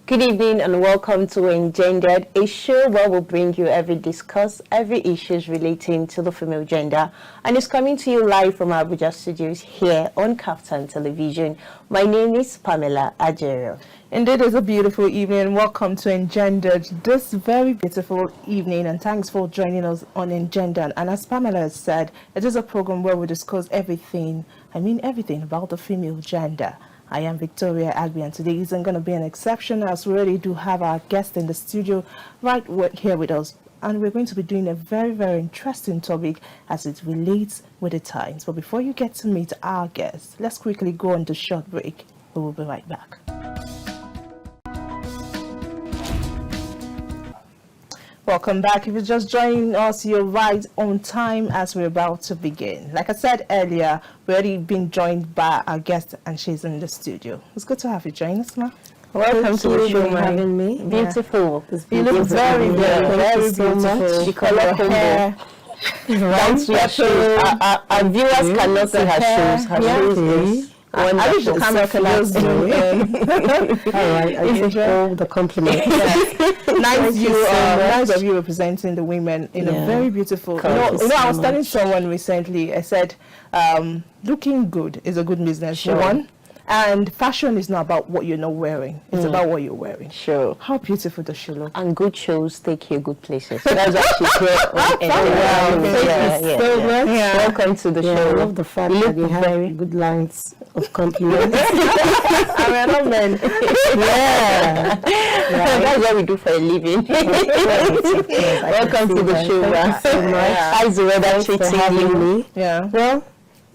Good evening and welcome to Engendered, a show where we'll bring you discuss every issues relating to the female gender, and it's coming to you live from our Abuja studios here on Kaftan Television. My name is Pamela Ajero. Indeed, it's a beautiful evening. Welcome to Engendered this very beautiful evening, and thanks for joining us on Engendered. And as Pamela has said, it is a program where we discuss everything about the female gender. I am Victoria Agbi, and today isn't going to be an exception, as we already do have our guest in the studio right here with us. And we're going to be doing a very, very interesting topic as it relates with the times. But before you get to meet our guest, let's quickly go on to short break. We will be right back. Welcome back. If you're just joining us, you're right on time as we're about to begin. Like I said earlier, we've already been joined by our guest, and she's in the studio. It's good to have you join us, ma. Welcome to the show, for having me. Beautiful. Yeah. You look very, very beautiful. The color hair. Our viewers cannot see her shoes. Her shoes is I wish the camera can zoom in. All right, I enjoy the compliment. Nice of you representing the women in a very beautiful. I was telling someone recently. I said, looking good is a good business. Sure. One. And fashion is not about what you're not wearing. It's about what you're wearing. Sure. How beautiful does she look? And good shows take you good places. That's why she's here. Thank you so much. Welcome to the show. I love the fact that you have very good lines of compliments. I mean, men. Yeah. That's what we do for a living. Welcome to the show. Thank you so much. How's the weather treating you? Yeah. Well,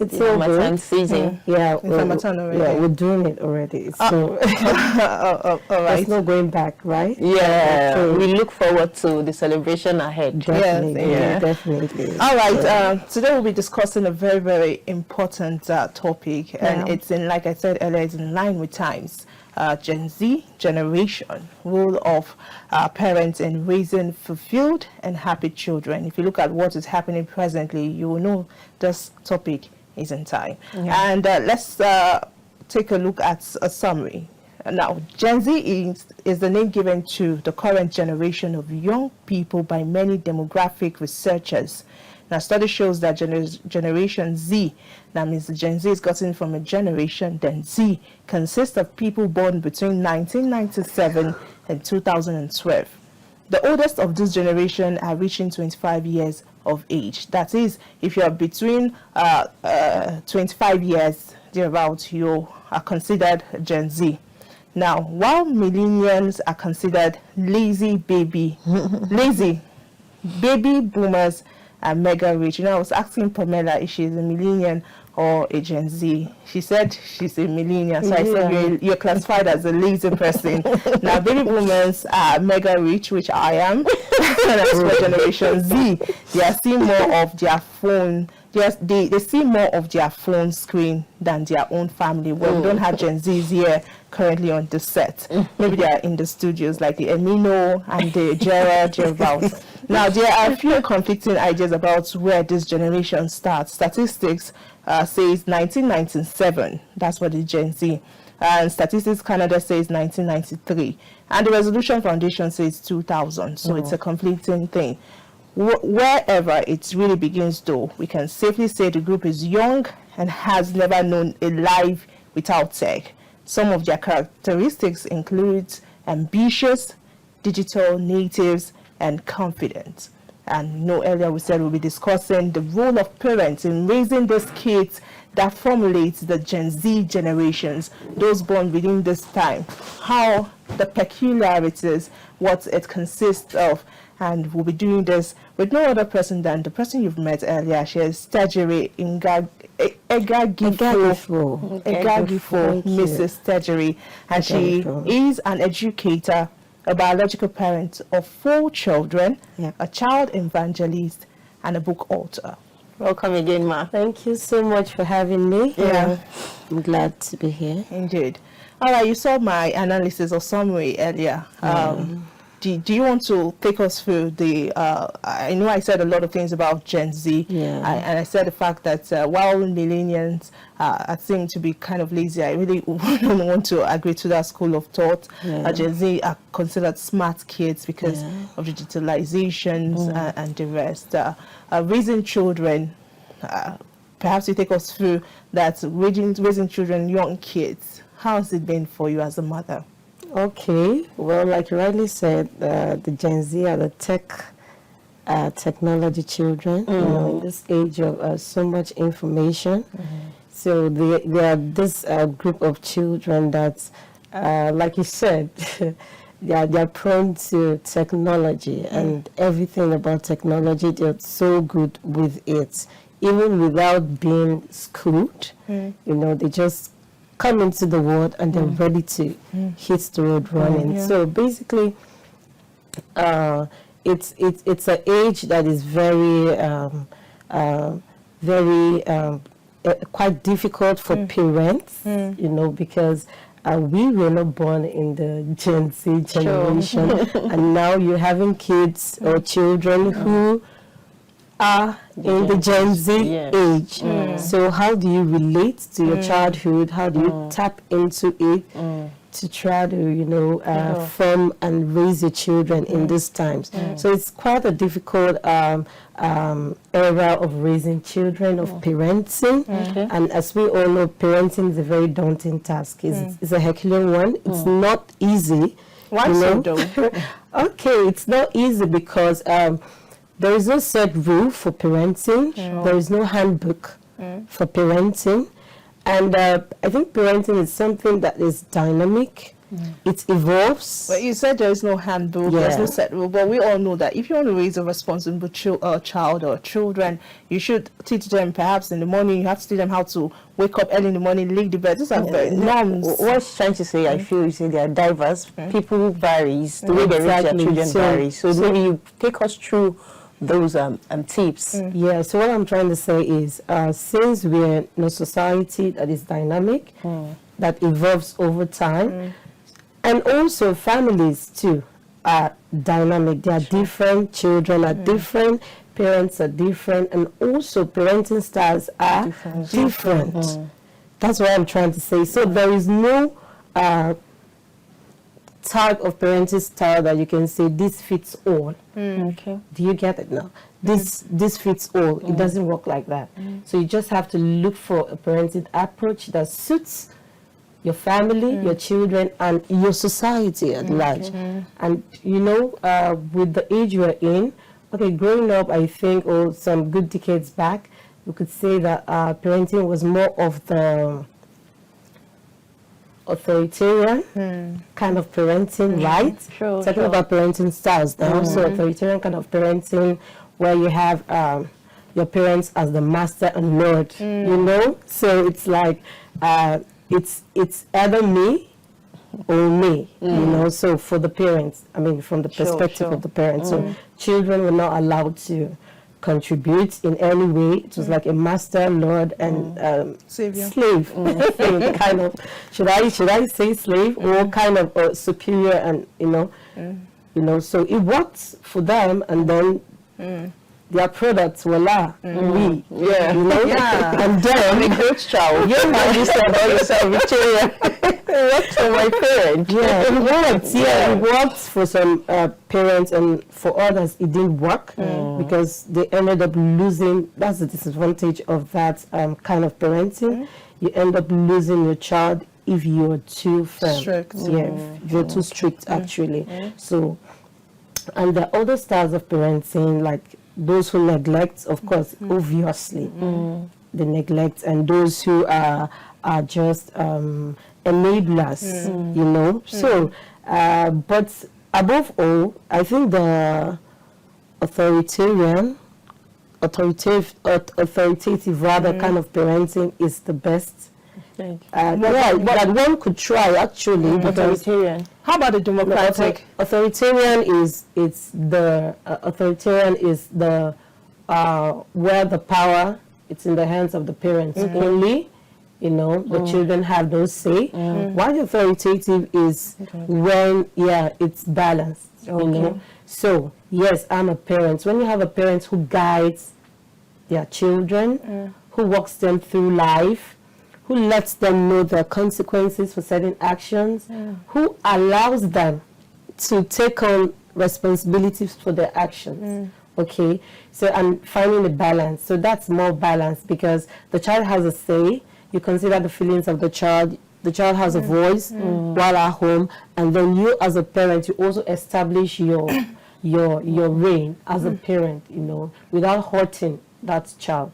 it's so good. Season. Yeah, we're doing it already. So all right. There's no going back, right? Yeah. So we look forward to the celebration ahead. Definitely. Yes, Definitely. All right. Today we'll be discussing a very, very important topic, and it's in, like I said earlier, it's in line with times. Gen Z generation, role of parents in raising fulfilled and happy children. If you look at what is happening presently, you will know this topic is in time. Yeah. And let's take a look at a summary. Now, Gen Z is the name given to the current generation of young people by many demographic researchers. Now, study shows that Generation Z, that means the Gen Z is gotten from a generation, then Z consists of people born between 1997 and 2012. The oldest of this generation are reaching 25 years of age. That is, if you are between 25 years, thereabouts, you are considered Gen Z. Now, while millennials are considered lazy baby boomers are mega rich. I was asking Pamela if she's a millennial or a Gen Z. She said she's a millennial, so I said you're classified as a lazy person. Now, baby boomers are mega rich, which I am. And as for Generation Z, they are seeing more of their phone. They see more of their phone screen than their own family. Well, we don't have Gen Zs here currently on the set. Maybe they are in the studios like the Emino and the Gerard about. Now, there are a few conflicting ideas about where this generation starts. Statistics says 1997. That's what the Gen Z. And Statistics Canada says 1993. And the Resolution Foundation says 2000. So it's a conflicting thing. Wherever it really begins, though, we can safely say the group is young and has never known a life without tech. Some of their characteristics include ambitious, digital natives, and confident. And earlier we said we'll be discussing the role of parents in raising these kids that formulates the Gen Z generations, those born within this time, how the peculiarities, what it consists of. And we'll be doing this with no other person than the person you've met earlier. She is Tejiri Egagifo, Mrs. Tejiri, and she is an educator, a biological parent of 4 children, a child evangelist, and a book author. Welcome again, Ma. Thank you so much for having me. I'm glad to be here. Indeed. All right, you saw my analysis or summary earlier. do you want to take us through the, I know I said a lot of things about Gen Z, and I said the fact that while millennials are seen to be kind of lazy, I really don't want to agree to that school of thought. Gen Z are considered smart kids because of digitalizations and the rest. Raising children, perhaps you take us through that, raising children, young kids. How has it been for you as a mother? Okay, well, like you rightly said, the Gen Z are the technology children, you know, in this age of so much information. So they are this group of children that, like you said, they are prone to technology and everything about technology. They're so good with it, even without being schooled. You know, they just come into the world and they're ready to hit the road running. So basically, it's an age that is very quite difficult for parents, you know, because we were not born in the Gen Z generation, and now you're having kids or children who are in the Gen Z age. So how do you relate to your childhood? How do you tap into it to try to, you know, form and raise your children in these times? So it's quite a difficult era of raising children, of parenting. And as we all know, parenting is a very daunting task. It's a Herculean one. It's not easy. Why so, though? Okay, it's not easy because there is no set rule for parenting. There is no handbook for parenting. And I think parenting is something that is dynamic. It evolves. Well, you said there is no handbook, there's no set rule, but we all know that if you want to raise a responsible child or children, you should teach them perhaps in the morning, you have to teach them how to wake up early in the morning, leave the bed. These are norms. What she's trying to say, I feel, is they are diverse. People varies. The way they raise their children varies. So maybe you take us through those tips. Yeah, so what I'm trying to say is, since we're in a society that is dynamic, that evolves over time, and also families too are dynamic. They are different, children are different, parents are different, and also parenting styles are different. That's what I'm trying to say. So there is no type of parenting style that you can say this fits all. Okay. Do you get it now? This fits all. It doesn't work like that. So you just have to look for a parenting approach that suits your family, your children, and your society at large. And you know, with the age we're in, okay, growing up, I think, or some good decades back, we could say that parenting was more of the authoritarian kind of parenting, right? Talking about parenting styles now. So authoritarian kind of parenting where you have your parents as the master and lord, you know? So it's like, it's either me or me, you know? So for the parents, I mean, from the perspective of the parents, so children were not allowed to contribute in any way. It was like a master, lord, and slave kind of. Should I say slave or kind of superior, and you know. So it worked for them, and then their products were we, you know, and then I'm a great child. You know, you said about yourself, Victoria. It worked for my parents. Yeah, it worked. Yeah, it worked for some parents, and for others it didn't work because they ended up losing. That's the disadvantage of that kind of parenting. You end up losing your child if you're too firm. Strict. Yeah, if you're too strict actually. So, and the other styles of parenting, like those who neglect, of course, obviously, the neglect, and those who are just enablers, you know. So, but above all, I think the authoritative rather kind of parenting is the best. That one could try actually. Authoritarian. How about the democratic? Authoritarian is the where the power, it's in the hands of the parents only, You know, the children have no say. While authoritative is when, it's balanced, you know. So, yes, I'm a parent. When you have a parent who guides their children, who walks them through life, who lets them know the consequences for certain actions, who allows them to take on responsibilities for their actions. Okay, so and finding a balance. So that's more balance because the child has a say. You consider the feelings of the child. The child has a voice while at home, and then you, as a parent, you also establish your reign as a parent. You know, without hurting that child.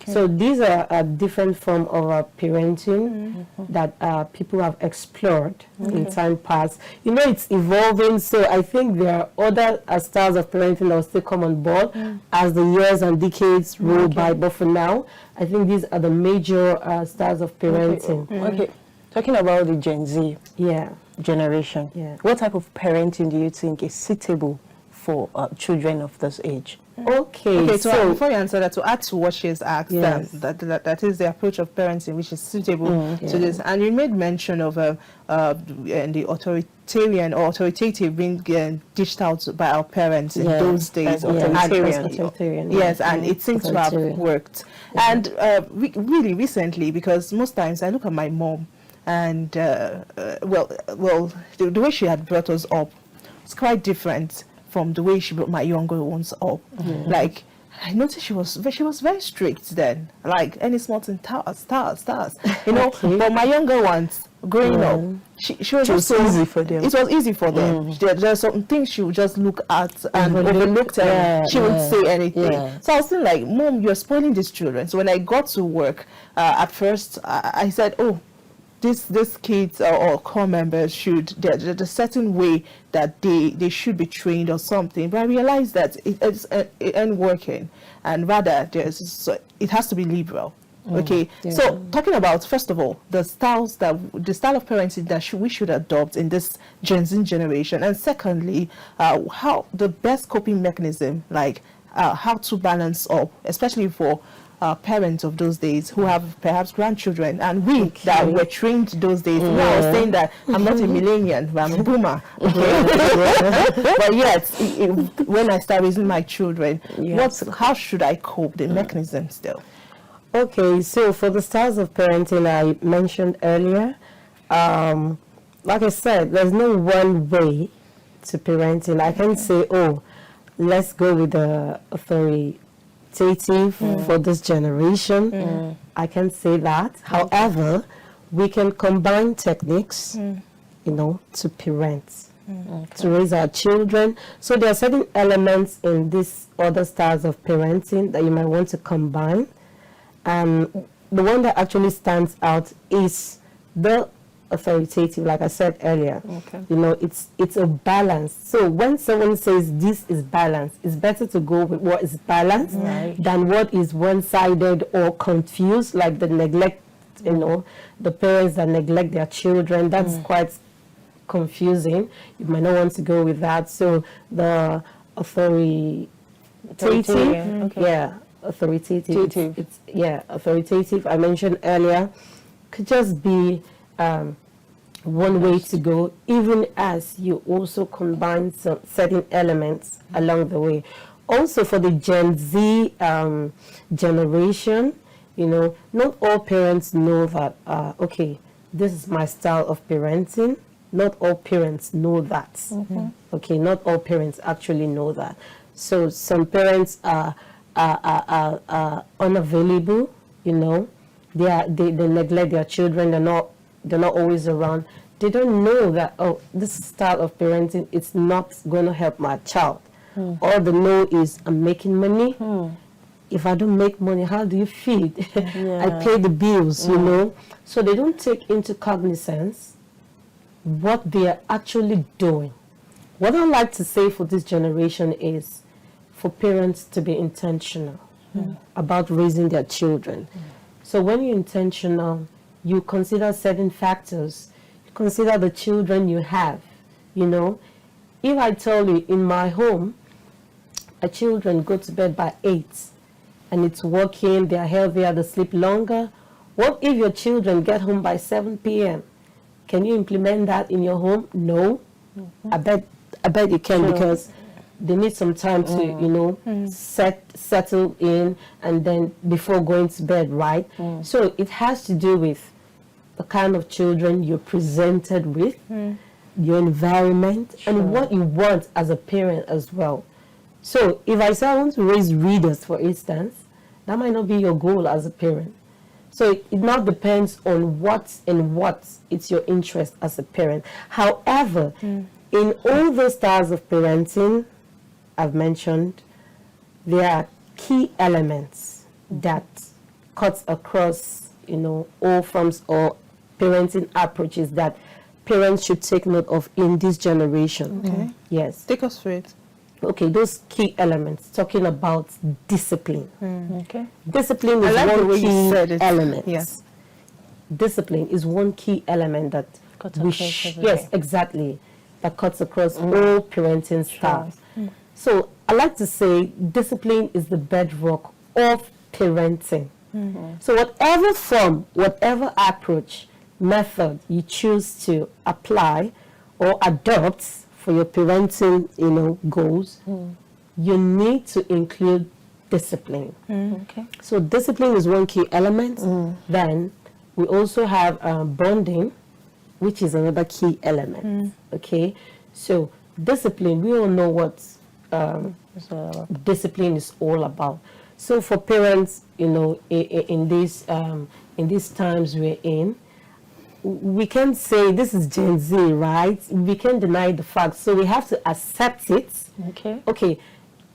So these are a different form of parenting that people have explored in time past. You know, it's evolving, so I think there are other styles of parenting that will still come on board as the years and decades roll by, but for now, I think these are the major styles of parenting. Okay. Talking about the Gen Z generation, what type of parenting do you think is suitable for children of this age? Okay, so before you answer that, to add to what she has asked, that is the approach of parenting which is suitable to this. And you made mention of the authoritarian or authoritative being dished out by our parents in those days. Authoritarian. Yes, and it seems to have worked. And really recently, because most times I look at my mom, and the way she had brought us up was quite different from the way she brought my younger ones up. Like, I noticed she was very strict then. Like, any small thing, stars, you know. But my younger ones, growing up, she was just so easy for them. It was easy for them. There's certain things she would just look at and overlook them. She wouldn't say anything. So I was still like, Mom, you're spoiling these children. So when I got to work, at first, I said, oh, these kids or core members there's a certain way that they should be trained or something. But I realized that it ain't working, and rather it has to be liberal. Okay, so talking about, first of all, the style of parenting that we should adopt in this Gen Z generation, and secondly, how the best coping mechanism, like how to balance up, especially for parents of those days who have perhaps grandchildren, and we that were trained those days. Now I was saying that I'm not a millennial, but I'm a boomer. Okay? But yet, when I start raising my children, how should I cope? The mechanism still. Okay, so for the styles of parenting I mentioned earlier, like I said, there's no one way to parenting. I can say, oh, let's go with the authoritative for this generation. I can say that. However, we can combine techniques, you know, to parent, to raise our children. So there are certain elements in these other styles of parenting that you might want to combine. And the one that actually stands out is the authoritative, like I said earlier. You know, it's a balance. So when someone says this is balance, it's better to go with what is balanced than what is one-sided or confused, like the neglect, you know, the parents that neglect their children. That's quite confusing. You might not want to go with that. So the authoritative. Authoritative. It's authoritative. I mentioned earlier could just be one way to go, even as you also combine some certain elements along the way. Also, for the Gen Z generation, you know, not all parents know that. Okay, this is my style of parenting. Not all parents know that. Okay, not all parents actually know that. So some parents are unavailable, you know, they neglect their children, they're not always around. They don't know that, oh, this style of parenting, it's not going to help my child. All they know is I'm making money. If I don't make money, how do you feed? I pay the bills, you know. So they don't take into cognizance what they are actually doing. What I like to say for this generation is for parents to be intentional about raising their children. So when you're intentional, you consider certain factors. You consider the children you have, you know. If I tell you in my home, our children go to bed by 8 and it's working, they're healthier, they sleep longer, What if your children get home by 7 p.m.? Can you implement that in your home? No. I bet you can, because they need some time to, settle in, and then before going to bed, right? So it has to do with the kind of children you're presented with, your environment, and what you want as a parent as well. So if I say I want to raise readers, for instance, that might not be your goal as a parent. So it now depends on what it's your interest as a parent. However, in all those styles of parenting I've mentioned, there are key elements that cuts across, all forms or parenting approaches that parents should take note of in this generation. Okay. Yes. Take us through it. Okay, those key elements, talking about discipline. Okay. Discipline is I like the one way you key said it. element. Yes. Discipline is one key element that Cuts across everything. yes, exactly, that cuts across all parenting styles. So I like to say discipline is the bedrock of parenting. So whatever form, whatever approach, method you choose to apply or adopt for your parenting, goals, you need to include discipline. Okay. So discipline is one key element. Then we also have bonding, which is another key element. Okay, so discipline, we all know what discipline is all about. So for parents, in these times we're in, we can say this is Gen Z, right? We can't deny the fact. So we have to accept it. Okay. Okay.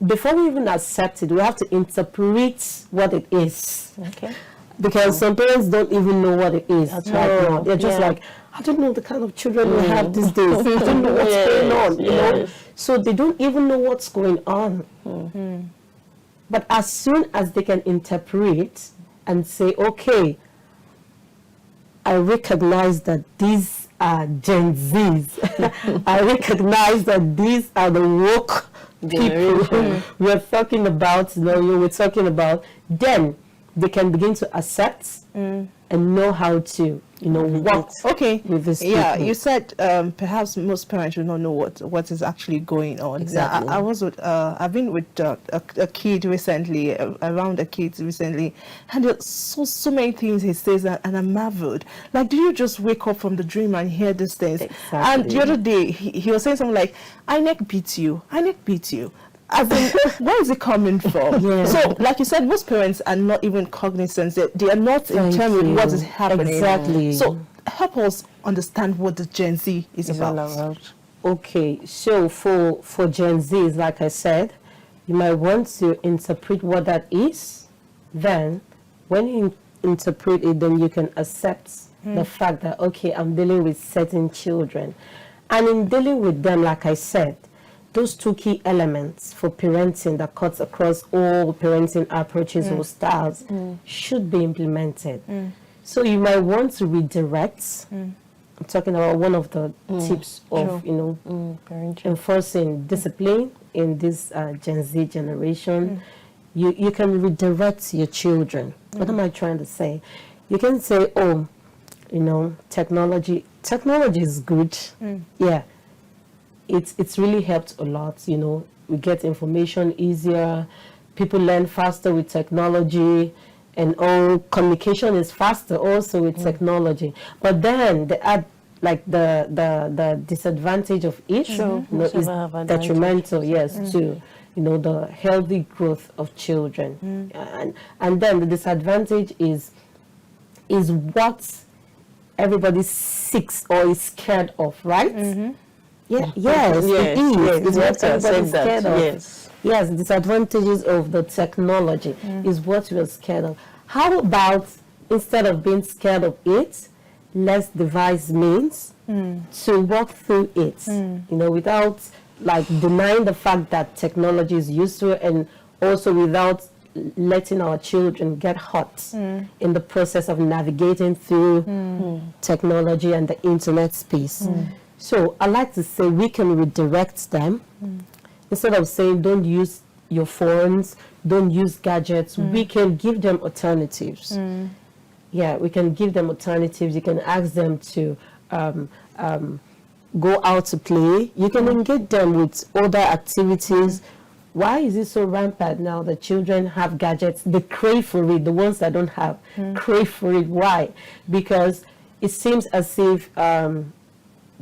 Before we even accept it, we have to interpret what it is. Okay. Because some parents don't even know what it is right now. They're just like, I don't know the kind of children we have these days. I don't know what's going on, you know. So they don't even know what's going on. But as soon as they can interpret and say, okay, I recognize that these are Gen Zs. I recognize that these are the woke people we're talking about, we're talking about, then they can begin to accept and know how to, work with this people. Yeah, you said perhaps most parents will not know what is actually going on. Exactly. I was with, I've been with a kid recently, around a kid recently, and there's so many things he says, and I marveled. Like, do you just wake up from the dream and hear these things? Exactly. And the other day, he was saying something like, INEC beat you. As in, where is it coming from? Yeah. So, like you said, most parents are not even cognizant. They are not in tune with what is happening. Exactly. So, help us understand what the Gen Z is about. Okay, so for Gen Zs, like I said, you might want to interpret what that is. Then, when you interpret it, then you can accept the fact that, okay, I'm dealing with certain children. And in dealing with them, like I said, those two key elements for parenting that cuts across all parenting approaches or styles should be implemented. So you might want to redirect. I'm talking about one of the tips of, enforcing discipline in this Gen Z generation. You can redirect your children. What am I trying to say? You can say, technology is good. Yeah. It's really helped a lot, we get information easier, people learn faster with technology, and all communication is faster also with technology. But then they add the disadvantage of each is detrimental, to the healthy growth of children. And then the disadvantage is what everybody seeks or is scared of, right? Yeah, yes, it is. It's what everybody's scared of. Yes, disadvantages of the technology is what we're scared of. How about, instead of being scared of it, let's devise means to walk through it, without denying the fact that technology is useful, and also without letting our children get hurt in the process of navigating through technology and the internet space. So I like to say we can redirect them. Instead of saying don't use your phones, don't use gadgets, we can give them alternatives. Yeah, we can give them alternatives. You can ask them to go out to play. You can engage them with other activities. Why is it so rampant now that children have gadgets? They crave for it. The ones that don't have crave for it. Why? Because it seems as if the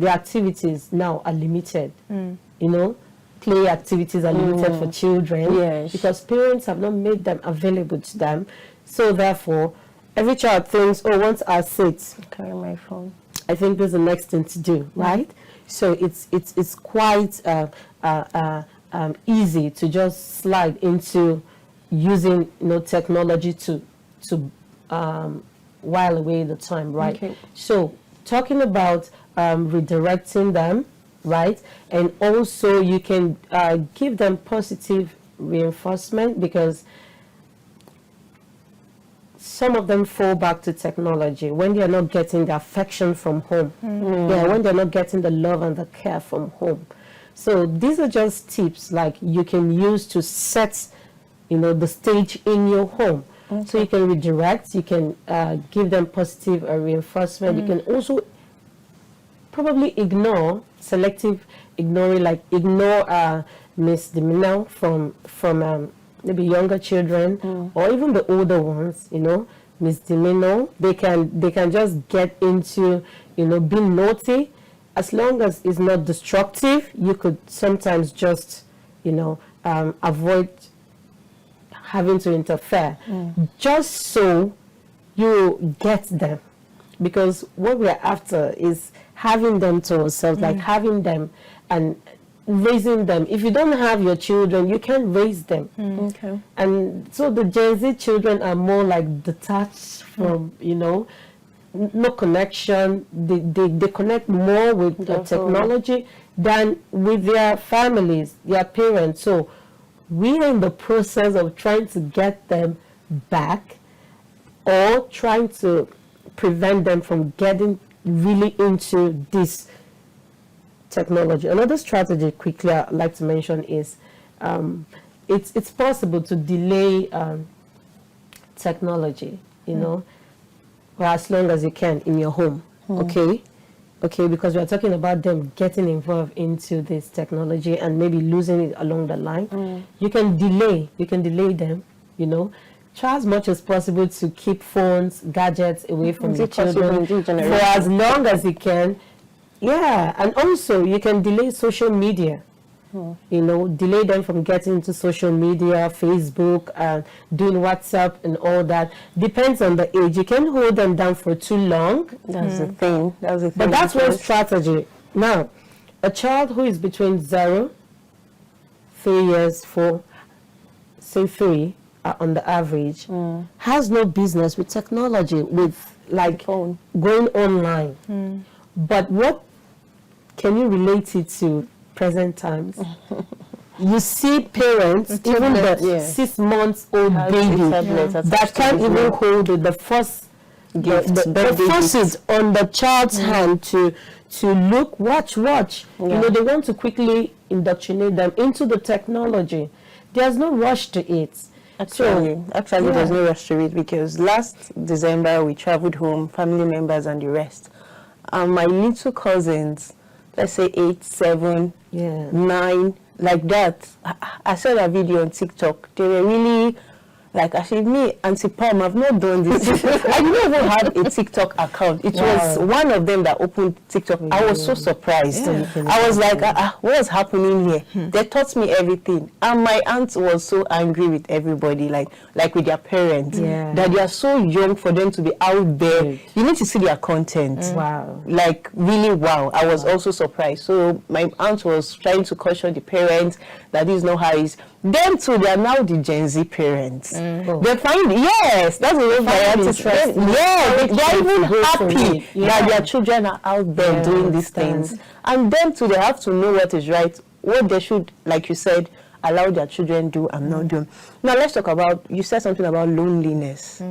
activities now are limited. You know, play activities are limited for children. Yes. Because parents have not made them available to them. So therefore, every child thinks, oh, once I sit, Carry my phone. I think there's the next thing to do, right? So it's quite easy to just slide into using technology to while away the time, right? Okay. So talking about redirecting them, right, and also you can give them positive reinforcement, because some of them fall back to technology when they are not getting the affection from home. Yeah, when they're not getting the love and the care from home. So these are just tips like you can use to set, the stage in your home. So you can redirect, you can give them positive reinforcement. You can also probably ignore, selective ignoring, like ignore misdemeanor from maybe younger children or even the older ones, misdemeanor. They can just get into, being naughty. As long as it's not destructive, you could sometimes just, avoid having to interfere, just so you get them. Because what we're after is having them to ourselves, like having them and raising them. If you don't have your children, you can't raise them. Okay. And so the Gen Z children are more like detached from, no connection. They connect more with the technology than with their families, their parents. So we are in the process of trying to get them back, or trying to prevent them from getting really into this technology. Another strategy quickly I'd like to mention is it's possible to delay technology, for as long as you can in your home. Okay, because we are talking about them getting involved into this technology and maybe losing it along the line. You can delay them, try as much as possible to keep phones, gadgets away from the children for as long as you can. Yeah, and also you can delay social media. Delay them from getting into social media, Facebook, and doing WhatsApp and all that. Depends on the age. You can hold them down for too long. That's the thing. But that's one strategy. Now, a child who is between 0, 3 years, 4, say 3, on the average, has no business with technology, with like phone, going online. But what can you relate it to present times? You see parents, even the 6 months old baby that can't even hold it, the first on the child's hand to look, watch. They want to quickly indoctrinate them into the technology. There's no rush to it. Actually, there's no rush to it, because last December we traveled home, family members and the rest. My little cousins, let's say 8, 7, 9, like that. I saw that video on TikTok. They were really like, actually, me, Auntie Pam, I've not done this. I didn't even have a TikTok account. It was one of them that opened TikTok. I was so surprised. I was like, what's happening here? They taught me everything. And my aunt was so angry with everybody, like with their parents, that they are so young for them to be out there. You need to see their content. Wow. Like, really, wow. I was also surprised. So my aunt was trying to caution the parents that this is not how it is. Them too, they are now the Gen Z parents. They find, that's the way my aunt is. They're even happy that their children are out there doing these things. And them too, they have to know what is right, what they should, like you said, allow their children do and not do. Now let's talk about, you said something about loneliness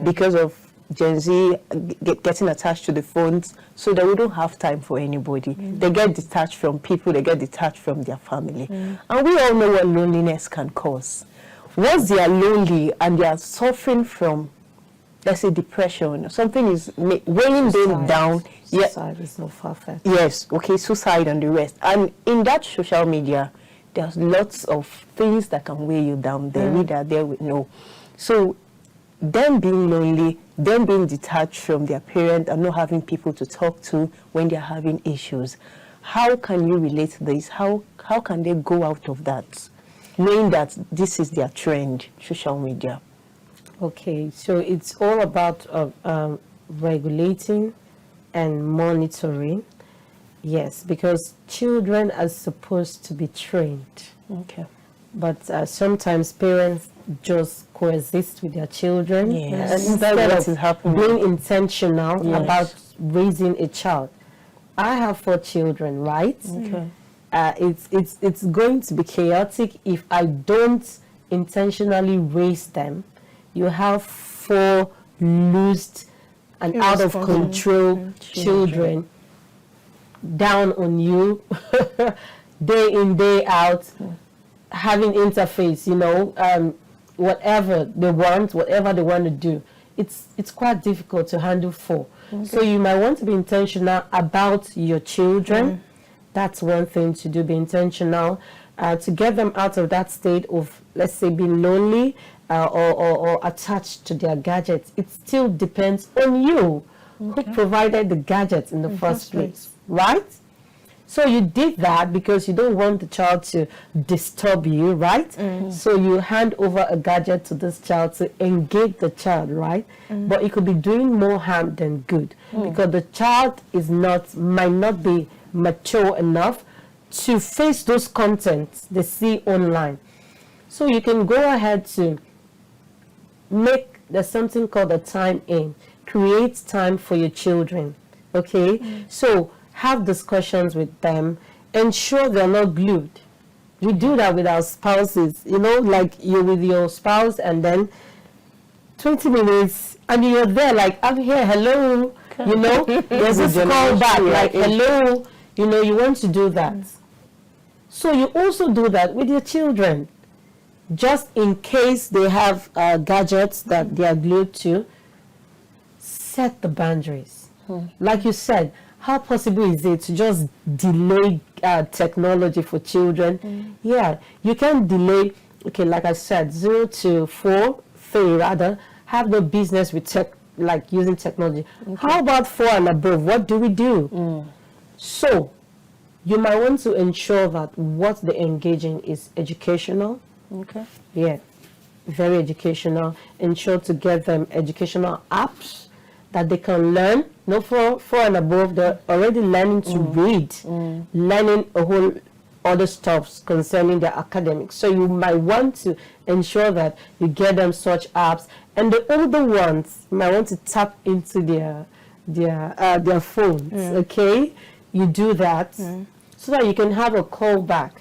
because of Gen Z getting attached to the phones, so that we don't have time for anybody. They get detached from people, they get detached from their family. And we all know what loneliness can cause. Once they are lonely and they are suffering from let's say depression, something is weighing them down. Suicide is not far-fetched. Yes, okay, suicide and the rest. And in that social media, there's lots of things that can weigh you down there. We that there we know. So them being lonely, them being detached from their parent and not having people to talk to when they're having issues. How can you relate to this? How can they go out of that, knowing that this is their trend, social media? Okay, so it's all about regulating and monitoring. Yes, because children are supposed to be trained. Okay. But sometimes parents just coexist with their children. Yes. Instead That's what of is happening. being intentional Yes. about raising a child. I have 4 children, right? Okay. It's going to be chaotic if I don't intentionally raise them. You have 4 loosed and out of control children down on you day in, day out, having interface, whatever they want to do. It's quite difficult to handle 4. So you might want to be intentional about your children. That's one thing to do, be intentional to get them out of that state of, let's say, being lonely or attached to their gadgets. It still depends on you who provided the gadgets in the first place, right? So you did that because you don't want the child to disturb you, right? So you hand over a gadget to this child to engage the child, right? But it could be doing more harm than good because the child might not be mature enough to face those contents they see online. So you can go ahead to there's something called a time in. Create time for your children, okay? So have discussions with them. Ensure they're not glued. We do that with our spouses, like you're with your spouse and then 20 minutes, and you're there like, I'm here, hello, there's this call back, like, hello, you want to do that. So you also do that with your children. Just in case they have gadgets that they are glued to, set the boundaries. Like you said, how possible is it to just delay technology for children? Yeah, you can delay, like I said, 0 to 4, 3 rather, have no business with like using technology. How about 4 and above? What do we do? So, you might want to ensure that what they engage in is educational. Okay. Yeah, very educational. Ensure to get them educational apps that they can learn. No, 4 and above, they're already learning to read, learning a whole other stuff concerning their academics. So you might want to ensure that you get them such apps. And the older ones, you might want to tap into their phones, okay? You do that so that you can have a callback.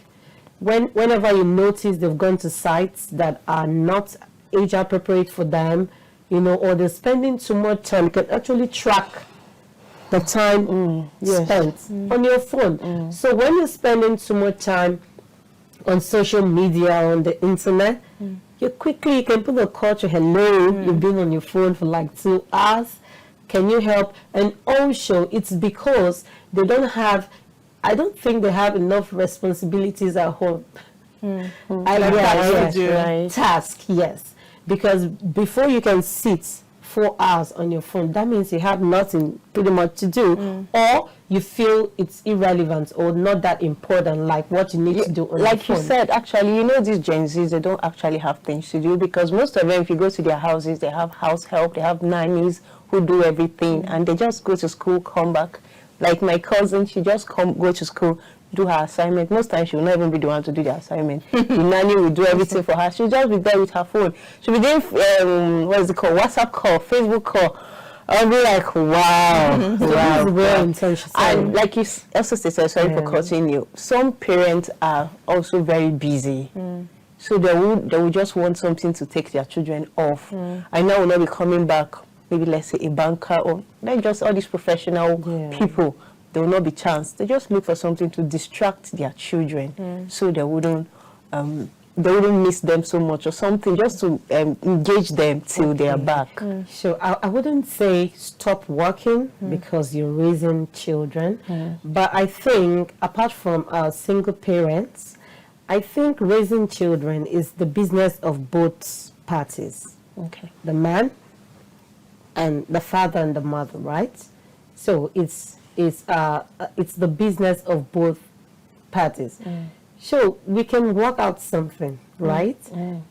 Whenever you notice they've gone to sites that are not age appropriate for them, or they're spending too much time, you can actually track the time spent on your phone. So when you're spending too much time on social media, on the internet, you can put a call to hello, you've been on your phone for like 2 hours, can you help? And also it's because I don't think they have enough responsibilities at home. Task, yes. Because before you can sit 4 hours on your phone, that means you have nothing pretty much to do, or you feel it's irrelevant or not that important, like what you need to do on like your phone. You said, actually, these Gen Zs, they don't actually have things to do, because most of them, if you go to their houses, they have house help, they have nannies who do everything, and they just go to school, come back. Like my cousin, she just go to school, do her assignment. Most times she will not even be the one to do the assignment. The nanny will do everything for her. She'll just be there with her phone. She'll be doing WhatsApp call, Facebook call. I'll be like, wow, wow. And like you also said, sorry for cutting you, some parents are also very busy. So they will just want something to take their children off. I know will not be coming back, maybe let's say a banker or like just all these professional people. There will not be chance. They just look for something to distract their children so they wouldn't they wouldn't miss them so much or something, just to engage them till they are back. So I wouldn't say stop working because you're raising children, but I think apart from single parents, I think raising children is the business of both parties. Okay. The man and the father and the mother, right? So it's the business of both parties. So we can work out something, right?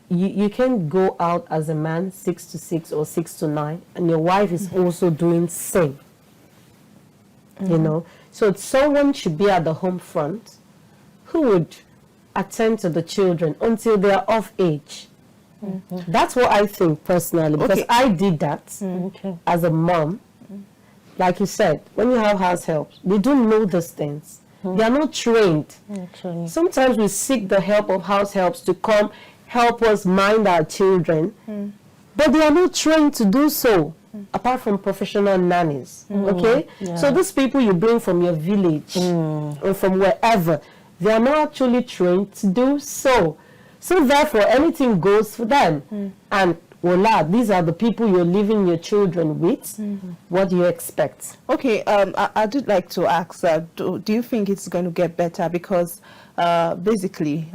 You can go out as a man 6 to 6 or 6 to 9, and your wife is also doing same. You know, so someone should be at the home front who would attend to the children until they are of age. That's what I think personally, because I did that as a mom. Like you said, when you have house help, they don't know these things. They are not trained. Actually. Sometimes we seek the help of house helps to come help us mind our children, but they are not trained to do so, apart from professional nannies. Okay? Yeah. So these people you bring from your village or from wherever, they are not actually trained to do so. So therefore, anything goes for them. And voila, these are the people you're leaving your children with. What do you expect? Okay, I did like to ask, do you think it's going to get better? Because basically,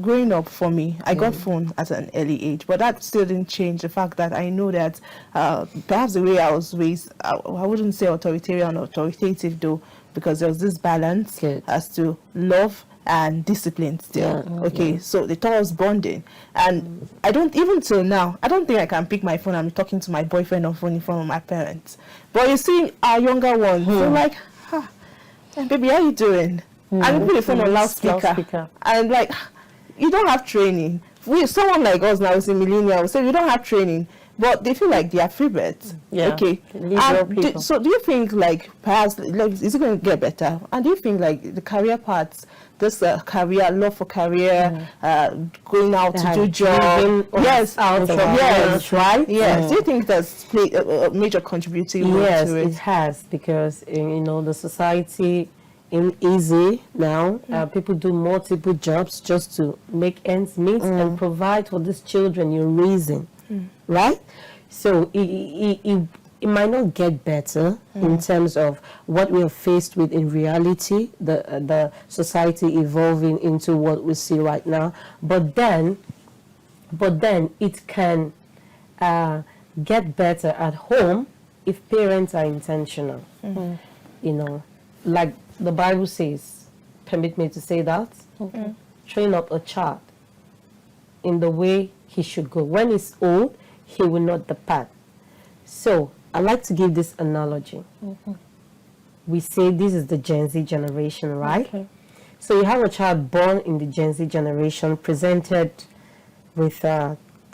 growing up for me, I got phone at an early age, but that still didn't change the fact that I know that perhaps the way I was raised, I wouldn't say authoritarian or authoritative though, because there was this balance as to love and discipline still. So they taught us bonding, and I don't, even till now, I don't think I can pick my phone and be talking to my boyfriend on phone in front of my parents. But you see our younger ones, they're like, baby, how you doing? And we put the phone on loudspeaker. And like, you don't have training. Someone like us now is a millennial, we say you don't have training, but they feel like they are free birds. Okay. So do you think like perhaps is it going to get better? And do you think like the career parts, this career, love for career, going out to do job, right? Yes. Do you think that's played a major contributing role to it? It has, because you know the society in easy now. People do multiple jobs just to make ends meet and provide for these children you're raising, right? So it might not get better in terms of what we are faced with in reality, the society evolving into what we see right now. But then it can get better at home if parents are intentional. You know, like the Bible says, permit me to say that, train up a child in the way he should go. When he's old, he will not depart. So I like to give this analogy. We say this is the Gen Z generation, right? So you have a child born in the Gen Z generation, presented with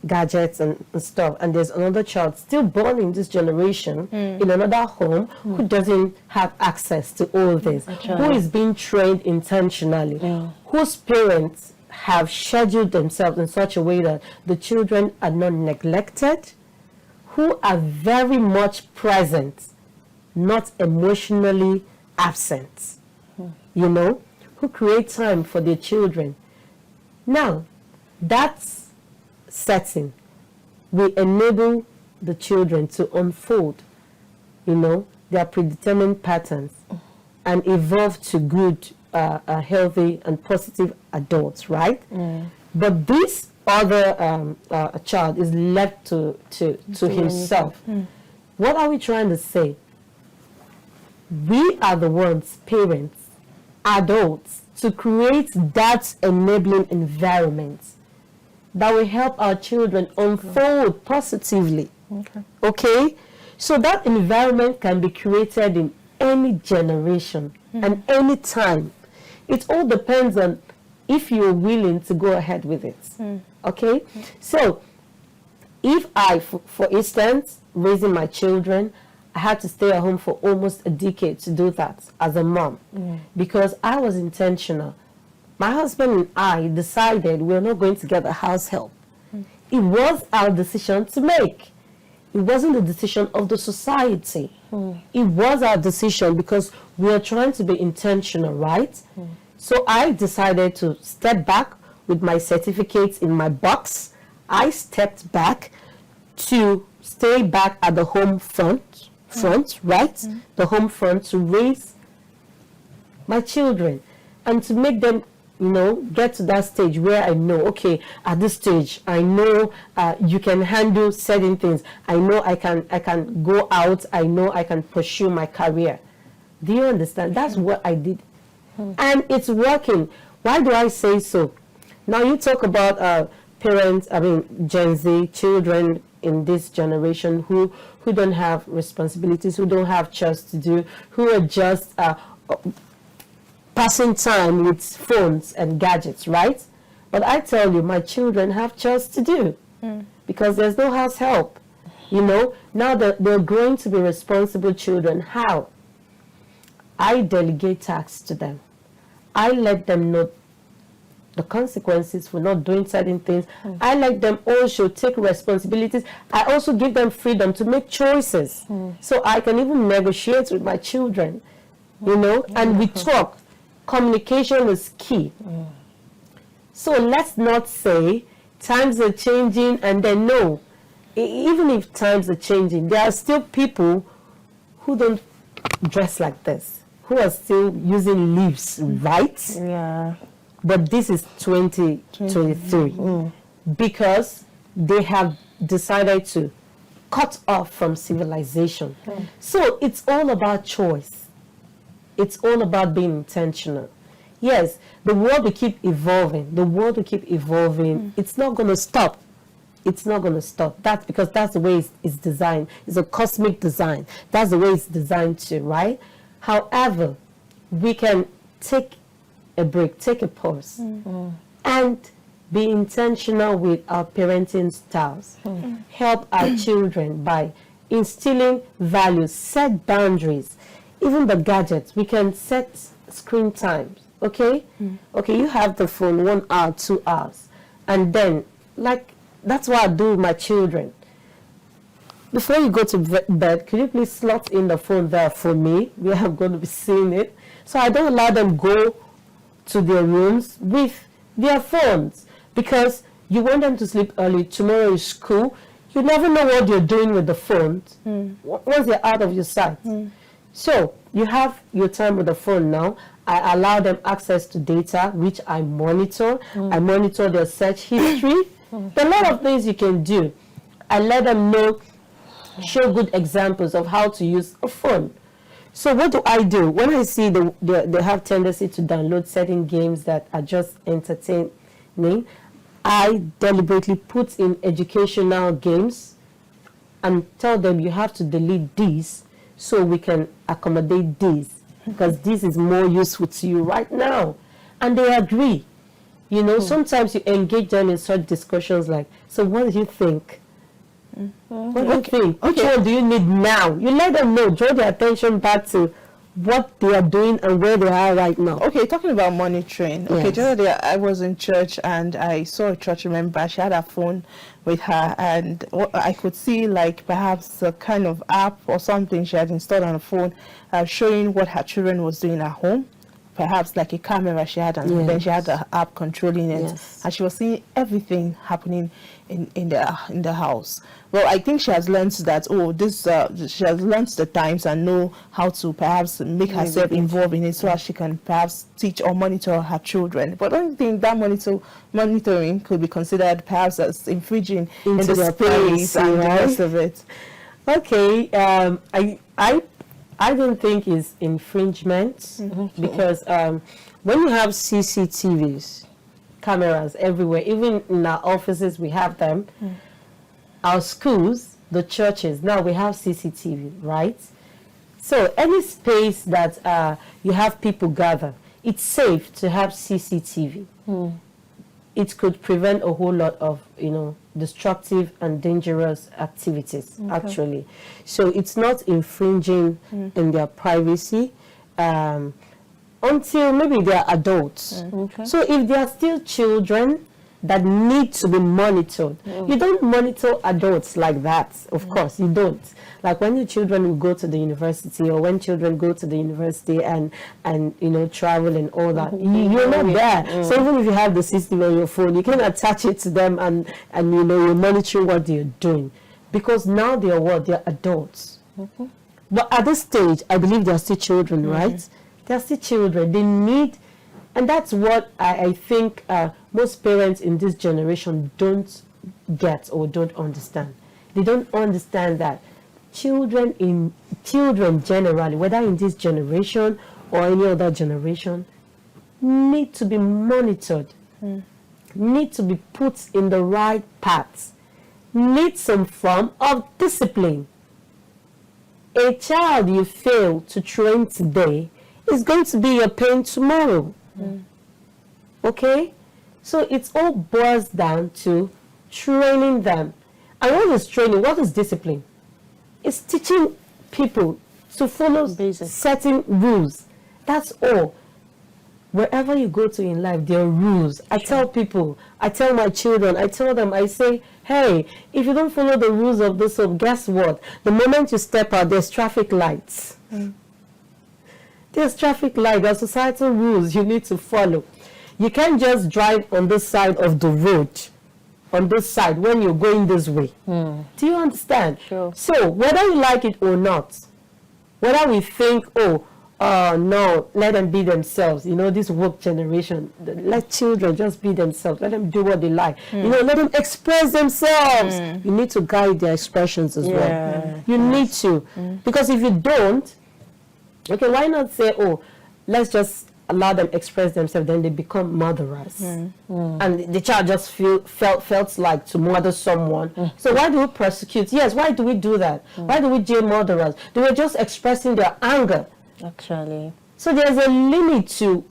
gadgets and stuff, and there's another child still born in this generation in another home who doesn't have access to all this, who is being trained intentionally, whose parents have scheduled themselves in such a way that the children are not neglected, who are very much present, not emotionally absent, you know, who create time for their children. Now, that's setting will enable the children to unfold, you know, their predetermined patterns and evolve to good, healthy and positive adults, right? But this other child is left to himself. What are we trying to say? We are the ones, parents, adults, to create that enabling environment that will help our children unfold positively. Okay? So that environment can be created in any generation and any time. It all depends on if you're willing to go ahead with it. Okay? So if I, for instance, raising my children, I had to stay at home for almost a decade to do that as a mom because I was intentional. My husband and I decided we're not going to get a house help. It was our decision to make. It wasn't the decision of the society. It was our decision because we are trying to be intentional, right? So I decided to step back, with my certificates in my box, I stepped back to stay back at the home front, right? The home front, to raise my children and to make them, you know, get to that stage where I know, okay, at this stage, I know you can handle certain things. I know I can go out. I know I can pursue my career. Do you understand? That's what I did. And it's working. Why do I say so? Now you talk about parents, Gen Z, children in this generation who don't have responsibilities, who don't have chores to do, who are just passing time with phones and gadgets, right? But I tell you, my children have chores to do because there's no house help. You know, now that they're growing to be responsible children, how? I delegate tasks to them. I let them know the consequences for not doing certain things. I let them also take responsibilities. I also give them freedom to make choices. So I can even negotiate with my children, you know, and we talk. Communication is key. So let's not say times are changing and then no. Even if times are changing, there are still people who don't dress like this, who are still using leaves, right? Yeah. But this is 2023 because they have decided to cut off from civilization. So it's all about choice. It's all about being intentional. Yes, the world will keep evolving. The world will keep evolving. It's not going to stop. It's not going to stop. That's because that's the way it's designed. It's a cosmic design. That's the way it's designed to, right? However, we can take a break, take a pause, and be intentional with our parenting styles. Help our children by instilling values, set boundaries. Even the gadgets, we can set screen times, okay? Okay, you have the phone 1 hour, 2 hours, and then, like, that's what I do with my children. Before you go to bed, could you please slot in the phone there for me? We are going to be seeing it. So I don't allow them go to their rooms with their phones because you want them to sleep early. Tomorrow is school. You never know what you're doing with the phones once they're out of your sight. So you have your time with the phone now. I allow them access to data, which I monitor. I monitor their search history. There are a lot of things you can do. I let them know, show good examples of how to use a phone. So what do? When I see they have tendency to download certain games that are just entertaining, I deliberately put in educational games and tell them you have to delete these so we can accommodate these because this is more useful to you right now. And they agree. You know, sometimes you engage them in such discussions like, so what do you think? What do you think? Which one do you need now? You let them know, draw their attention back to what they are doing and where they are right now. Okay, talking about monitoring. Okay, the other day I was in church and I saw a church member. She had her phone with her and I could see like perhaps a kind of app or something she had installed on her phone showing what her children was doing at home. Perhaps like a camera she had, and then she had the app controlling it, and she was seeing everything happening in the house. Well, I think she has learned that she has learned the times and know how to perhaps make herself involved in it, so that she can perhaps teach or monitor her children. But I don't think that monitoring could be considered perhaps as infringing into the space and the rest of it. Okay, I don't think it's infringement because when you have CCTVs, cameras everywhere, even in our offices we have them, our schools, the churches, now we have CCTV, right? So any space that you have people gather, it's safe to have CCTV. It could prevent a whole lot of, destructive and dangerous activities, actually. So it's not infringing in their privacy until maybe they're adults. So if they are still children, that need to be monitored. You don't monitor adults like that, of course, you don't. Like when your children will go to the university, or when children go to the university and you know, travel and all that, you're not there. So even if you have the system on your phone, you can attach it to them and you know, you're monitoring what they're doing. Because now they're what? They're adults. But at this stage, I believe they're still children, right? They're still children. They need, and that's what I think most parents in this generation don't get or don't understand. They don't understand that children generally, whether in this generation or any other generation, need to be monitored, need to be put in the right paths, need some form of discipline. A child you fail to train today is going to be your pain tomorrow. Okay? So it all boils down to training them. And what is training? What is discipline? It's teaching people to follow certain rules. That's all. Wherever you go to in life, there are rules. I tell people, I tell my children, I tell them, I say, hey, if you don't follow the rules of this, guess what? The moment you step out, there's traffic lights. There's traffic lights, there's societal rules you need to follow. You can't just drive on this side of the road, on this side, when you're going this way. Do you understand? Sure. So, whether you like it or not, whether we think, no, let them be themselves. You know, this woke generation, let children just be themselves. Let them do what they like. You know, let them express themselves. You need to guide their expressions as well. You need to. Because if you don't, okay, why not say, let's just allow them express themselves, then they become murderers. And the child just felt like to murder someone. So why do we prosecute? Yes, why do we do that? Why do we jail murderers? They were just expressing their anger. Actually. So there's a limit to,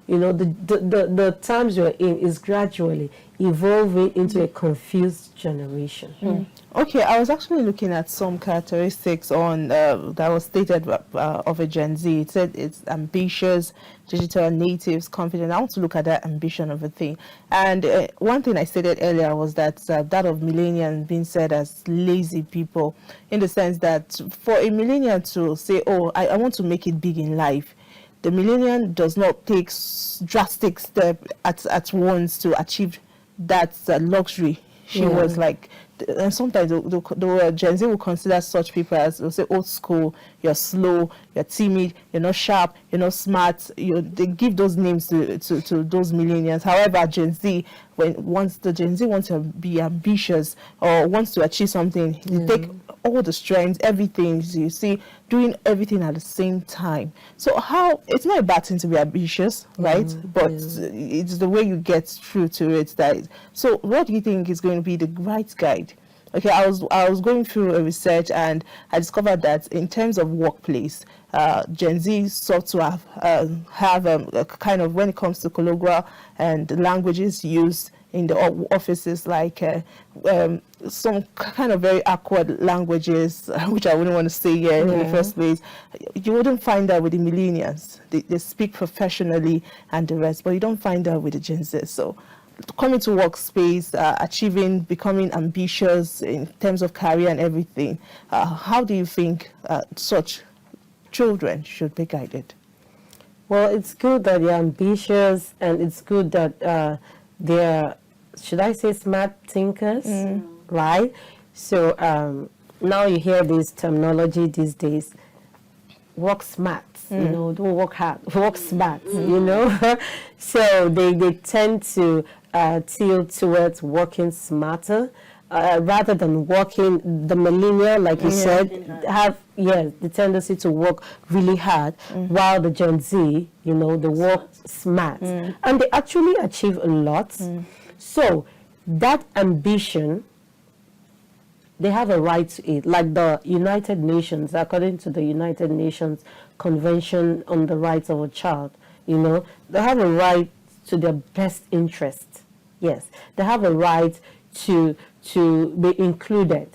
you know, the times you're in is gradually evolving into a confused generation. Okay, I was actually looking at some characteristics on that was stated of a Gen Z. It said it's ambitious, digital natives, confident. I want to look at that ambition of a thing. And one thing I stated earlier was that that of millennials being said as lazy people, in the sense that for a millennial to say, I want to make it big in life, the millennial does not take drastic steps at once to achieve that luxury. She was like, and sometimes the Gen Z will consider such people as, they'll say, old school, you're slow, you're timid, you're not sharp, you're not smart. They give those names to those millennials. However, Gen Z, once the Gen Z wants to be ambitious or wants to achieve something, they take all the strengths, everything, you see, doing everything at the same time. So it's not a bad thing to be ambitious, right? But it's the way you get through to it. So what do you think is going to be the right guide? Okay, I was going through a research and I discovered that in terms of workplace, Gen Z sought to have a kind of, when it comes to colloquial and languages used in the offices, like some kind of very awkward languages, which I wouldn't want to say here in the first place. You wouldn't find that with the millennials. They speak professionally and the rest, but you don't find that with the Gen Z. So coming to workspace, achieving, becoming ambitious in terms of career and everything, how do you think such children should be guided? Well, it's good that they're ambitious, and it's good that they're, should I say, smart thinkers, right? So now you hear this terminology these days, work smart, you know, don't work hard, work smart, you know. So they tend to tilt towards working smarter, rather than working. The millennial, like you said, have the tendency to work really hard, while the Gen Z, you know, they work smart, and they actually achieve a lot. So that ambition, they have a right to it. Like the United Nations, according to the United Nations Convention on the Rights of a Child, you know, they have a right to their best interest. Yes, they have a right to be included,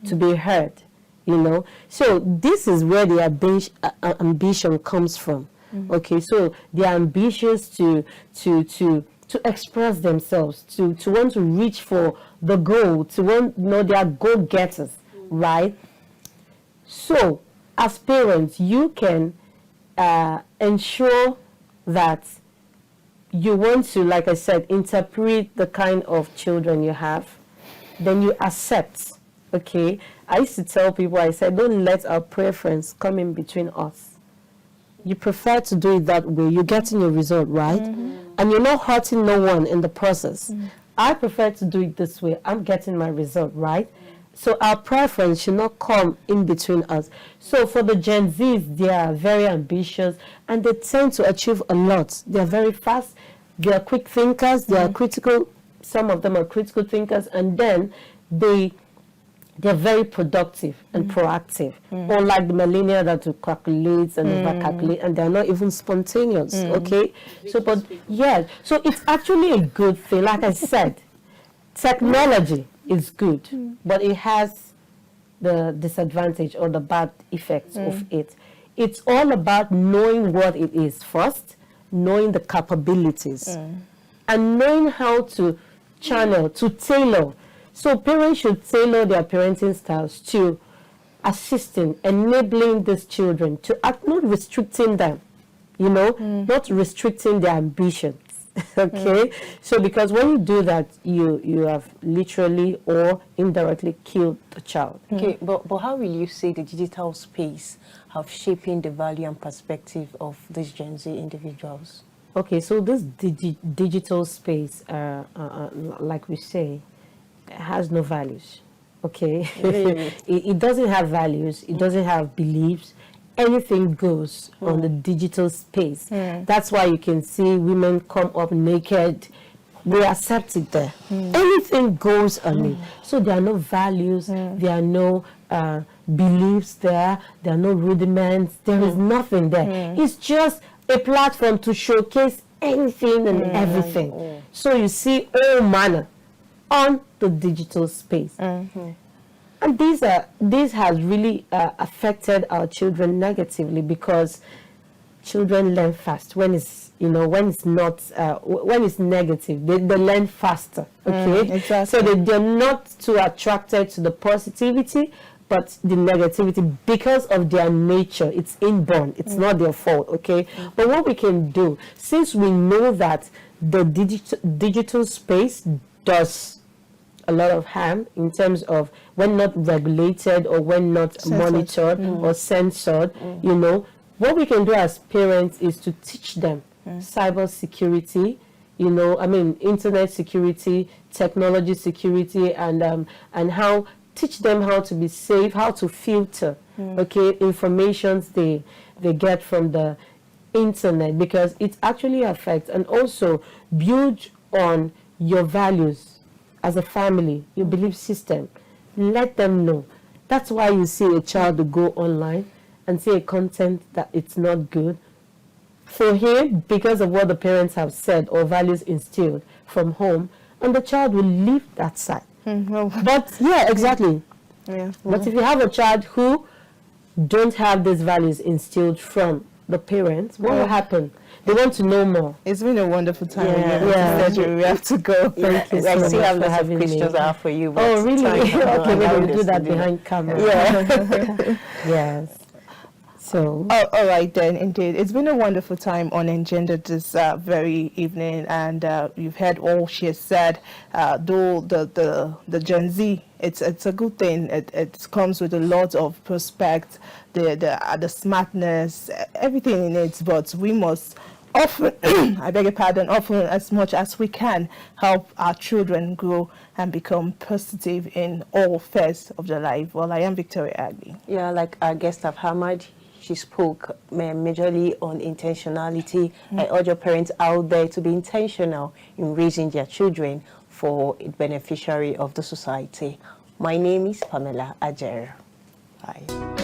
to be heard, you know. So this is where the ambition comes from. Okay, so they are ambitious to to express themselves, to want to reach for the goal, to want, you know, they are go-getters, right? So, as parents, you can ensure that you want to, like I said, interpret the kind of children you have, then you accept, okay? I used to tell people, I said, don't let our preference come in between us. You prefer to do it that way, you're getting your result, right? And you're not hurting no one in the process. I prefer to do it this way, I'm getting my result, right? So our preference should not come in between us. So for the Gen Zs, they are very ambitious and they tend to achieve a lot. They are very fast, they are quick thinkers, they are critical, some of them are critical thinkers, and then they're very productive and proactive. Unlike the millennial that will calculate and over-calculate, and they're not even spontaneous, okay? So, but yeah, so it's actually a good thing. Like I said, technology is good, but it has the disadvantage or the bad effects of it. It's all about knowing what it is first, knowing the capabilities, and knowing how to channel, to tailor. So parents should tailor their parenting styles to assisting, enabling these children, to not restricting them, you know, not restricting their ambitions. Okay, so because when you do that, you have literally or indirectly killed the child. Okay, but how will you say the digital space have shaping the value and perspective of these Gen Z individuals? Okay, so this digital space, like we say, has no values. Okay, it doesn't have values. It doesn't have beliefs. Anything goes on the digital space. That's why you can see women come up naked. We accept it there. Anything goes on it. So there are no values, there are no beliefs there are no rudiments, there is nothing there. It's just a platform to showcase anything and everything. So you see all manner on the digital space. And this has really affected our children negatively, because children learn fast when it's, you know, when it's not when it's negative, they learn faster. Okay, exactly. So they're not too attracted to the positivity, but the negativity, because of their nature. It's inborn. It's not their fault. Okay, but what we can do, since we know that the digital space does a lot of harm in terms of when not regulated or when not monitored or censored, you know, what we can do as parents is to teach them cyber security, you know, I mean, internet security, technology security, and how, teach them how to be safe, how to filter, okay, informations they get from the internet, because it actually affects, and also build on your values as a family, your belief system. Let them know. That's why you see a child go online and see a content that it's not good. For him, because of what the parents have said or values instilled from home, and the child will leave that side. But yeah, exactly. But if you have a child who don't have these values instilled from the parents, what will happen? They want to know more. It's been a wonderful time. We have to go. Thank you. I still have lots of questions I have for you. Oh, really? Okay, we'll do that behind camera. Yeah. Yes. So. Oh, all right then. Indeed, it's been a wonderful time on Engender this very evening, and you've heard all she has said. Though the Gen Z, it's a good thing. It comes with a lot of prospect, the smartness, everything in it. But we must often, I beg your pardon, often as much as we can help our children grow and become positive in all phases of their life. Well, I am Victoria Agbi. Yeah, like our guest have hammered, she spoke majorly on intentionality. I urge your parents out there to be intentional in raising their children for a beneficiary of the society. My name is Pamela Ajer. Bye.